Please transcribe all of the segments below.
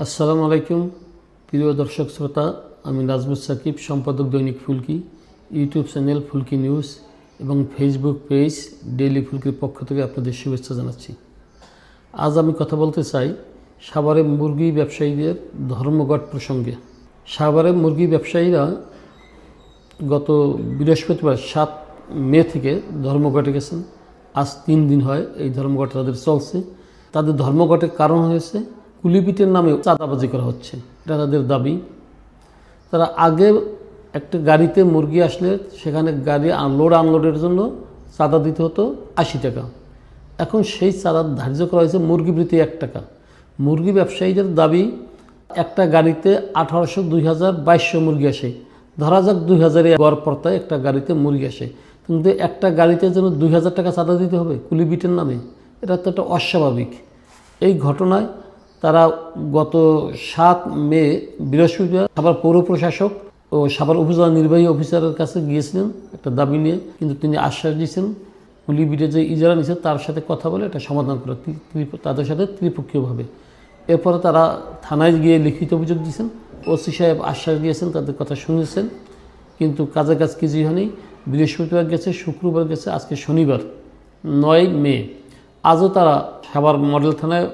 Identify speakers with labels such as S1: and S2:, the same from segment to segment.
S1: আসসালামু আলাইকুম প্রিয় দর্শক শ্রোতা, আমি নাজমুস সাকিব, সম্পাদক দৈনিক ফুলকি, ইউটিউব চ্যানেল ফুলকি নিউজ এবং ফেসবুক পেজ ডেইলি ফুলকির পক্ষ থেকে আপনাদের শুভেচ্ছা জানাচ্ছি। আজ আমি কথা বলতে চাই সাভারে মুরগি ব্যবসায়ীদের ধর্মঘট প্রসঙ্গে। সাভারে মুরগি ব্যবসায়ীরা গত বৃহস্পতিবার 7 মে থেকে ধর্মঘটে গেছেন। আজ 3 দিন হয় এই ধর্মঘট তাদের চলছে। তাদের ধর্মঘটের কারণ হয়েছে কুলিপিটের নামে চাঁদাবাজি করা হচ্ছে, এটা তাদের দাবি। তারা আগে একটা গাড়িতে মুরগি আসলে সেখানে গাড়ি আনলোডের জন্য চাঁদা দিতে হতো 80 টাকা। এখন সেই চাঁদা ধার্য করা হয়েছে মুরগি প্রতি 1 টাকা। মুরগি ব্যবসায়ীদের দাবি একটা গাড়িতে 1800, 2000, 2200 মুরগি আসে। ধরা যাক 2000 গড় পড়তায় একটা গাড়িতে মুরগি আসে, কিন্তু একটা গাড়িতে যেন 2000 টাকা চাঁদা দিতে হবে কুলিপিটের নামে, এটা তো একটা অস্বাভাবিক। এই ঘটনায় তারা গত 7 মে বৃহস্পতিবার সাভার পৌর প্রশাসক ও সাভার উপজেলা নির্বাহী অফিসারের কাছে গিয়েছিলেন একটা দাবি নিয়ে, কিন্তু তিনি আশ্বাস দিয়েছেন কুলিপিটে যে ইজারা নিয়েছে তার সাথে কথা বলে এটা সমাধান করে তাদের সাথে ত্রিপক্ষীয়ভাবে। এরপরে তারা থানায় গিয়ে লিখিত অভিযোগ দিয়েছেন। ওসি সাহেব আশ্বাস দিয়েছেন, তাদের কথা শুনেছেন, কিন্তু কাজে কাজ কিছুই হয়নি। বৃহস্পতিবার গেছে, শুক্রবার গেছে, আজকে শনিবার 9 মে। আজও তারা সাভার মডেল থানায়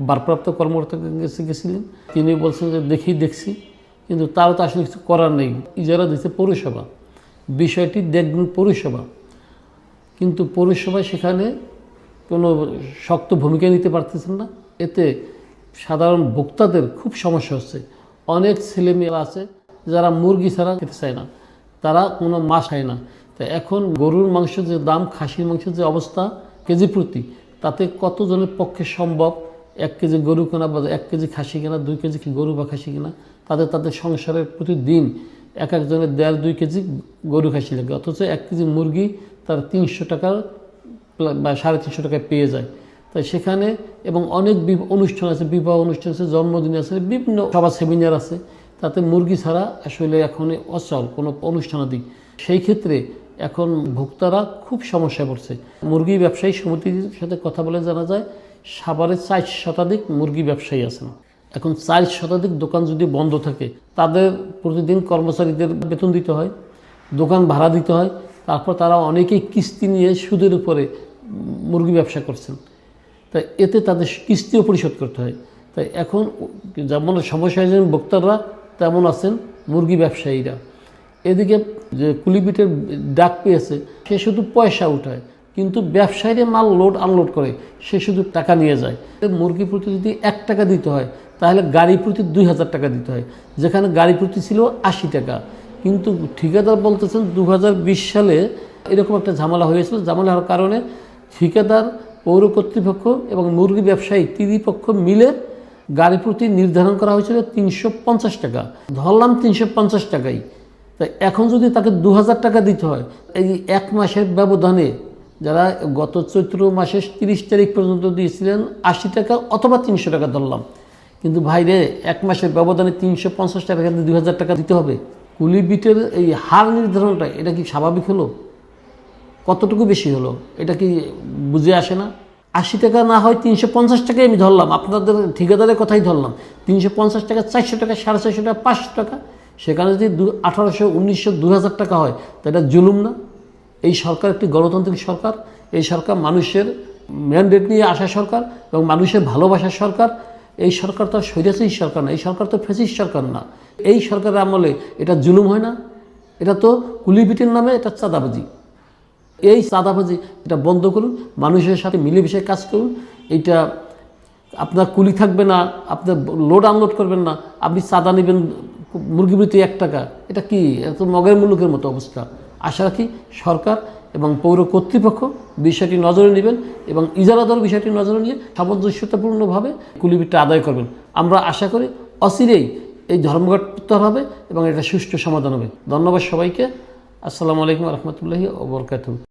S1: ভারপ্রাপ্ত কর্মকর্তাকে গেছিলেন। তিনি বলছেন যে দেখছি, কিন্তু তারও তো আসলে কিছু করার নেই। ইজারা দিচ্ছে পৌরসভা, বিষয়টি দেখবেন পৌরসভা, কিন্তু পৌরসভায় সেখানে কোনো শক্ত ভূমিকা নিতে পারতেছেন না। এতে সাধারণ ভোক্তাদের খুব সমস্যা হচ্ছে। অনেক ছেলেমেয়েরা আছে যারা মুরগি ছাড়া খেতে চায় না, তারা কোনো মাছ খায় না। তো এখন গরুর মাংসের যে দাম, খাসির মাংসের যে অবস্থা কেজি প্রতি, তাতে কতজনের পক্ষে সম্ভব 1 কেজি গরু কেনা বা 1 কেজি খাসি কেনা, 2 কেজি গরু বা খাসি কেনা? তাদের সংসারের প্রতিদিন একজনের 1.5-2 কেজি গরু খাসি লাগে, অথচ 1 কেজি মুরগি তার 300 টাকা বা 350 টাকায় পেয়ে যায়। তাই সেখানে এবং অনেক অনুষ্ঠান আছে, বিবাহ অনুষ্ঠান আছে, জন্মদিন আছে, বিভিন্ন সভা সেমিনার আছে, তাতে মুরগি ছাড়া আসলে এখন অচল কোনো অনুষ্ঠানাদি। সেই ক্ষেত্রে এখন ভোক্তারা খুব সমস্যায় পড়ছে। মুরগি ব্যবসায়ী সমিতির সাথে কথা বলে জানা যায় সাভারে 4 শতাধিক মুরগি ব্যবসায়ী আছেন। এখন 4 শতাধিক দোকান যদি বন্ধ থাকে, তাদের প্রতিদিন কর্মচারীদের বেতন দিতে হয়, দোকান ভাড়া দিতে হয়, তারপর তারা অনেকেই কিস্তি নিয়ে সুদের উপরে মুরগি ব্যবসা করছেন। তাই এতে তাদের কিস্তিও পরিশোধ করতে হয়। তাই এখন যেমন সমস্যা হয়েছেন ভোক্তারা, তেমন আছেন মুরগি ব্যবসায়ীরা। এদিকে যে কুলিপিটের ডাক পেয়েছে, সে শুধু পয়সা উঠায়, কিন্তু ব্যবসায়ীরা মাল লোড আনলোড করে, সে শুধু টাকা নিয়ে যায়। মুরগি প্রতি যদি 1 টাকা দিতে হয়, তাহলে গাড়ি প্রতি 2000 টাকা দিতে হয়, যেখানে গাড়ি প্রতি ছিল 80 টাকা। কিন্তু ঠিকাদার বলতেছেন 2020 সালে এরকম একটা ঝামেলা হয়েছিল। ঝামেলা হওয়ার কারণে ঠিকাদার, পৌর কর্তৃপক্ষ এবং মুরগি ব্যবসায়ী ত্রিপক্ষ মিলে গাড়ি প্রতি নির্ধারণ করা হয়েছিল 350 টাকা। ধরলাম 350 টাকাই। তাই এখন যদি তাকে 2000 টাকা দিতে হয়, এই 1 মাসের ব্যবধানে যারা গত চৈত্র মাসের 30 তারিখ পর্যন্ত দিয়েছিলেন 80 টাকা অথবা 300 টাকা ধরলাম, কিন্তু ভাইরে 1 মাসের ব্যবধানে 350 টাকা 2000 টাকা দিতে হবে। কুলিপিটের এই হার নির্ধারণটা, এটা কি স্বাভাবিক হলো? কতটুকু বেশি হলো? এটা কি বুঝে আসে না? 80 টাকা না হয় 350 টাকায় আমি ধরলাম, আপনাদের ঠিকাদারের কথাই ধরলাম। 350 টাকা, 400 টাকা, 450 টাকা, 500 টাকা, সেখানে যদি 1800, 1900, 2000 টাকা হয়, তো এটা জুলুম না? এই সরকার একটি গণতান্ত্রিক সরকার। এই সরকার মানুষের ম্যান্ডেট নিয়ে আসা সরকার এবং মানুষের ভালোবাসার সরকার। এই সরকার তো স্বৈরাচারী সরকার না, এই সরকার তো ফ্যাসিস্ট সরকার না। এই সরকারের আমলে এটা জুলুম হয় না? এটা তো কুলিপিটের নামে এটা চাঁদাবাজি। এই চাঁদাবাজি এটা বন্ধ করুন, মানুষের সাথে মিলেমিশে কাজ করুন। এইটা আপনার কুলি থাকবে না, আপনার লোড আনলোড করবেন না, আপনি চাঁদা নেবেন মুরগি প্রতি 1 টাকা। এটা কি এত মগের মুলুকের মতো অবস্থা? আশা রাখি সরকার এবং পৌর কর্তৃপক্ষ বিষয়টি নজরে নেবেন এবং ইজারাদার বিষয়টি নজরে নিয়ে সামঞ্জস্যতাপূর্ণভাবে কুলিপিটটা আদায় করবেন। আমরা আশা করি অচিরেই এই ধর্মঘট প্রত্যাহার হবে এবং এটা সুষ্ঠু সমাধান হবে। ধন্যবাদ সবাইকে। আসসালামু আলাইকুম রহমতুল্লাহি ওয়া বারাকাতুহু।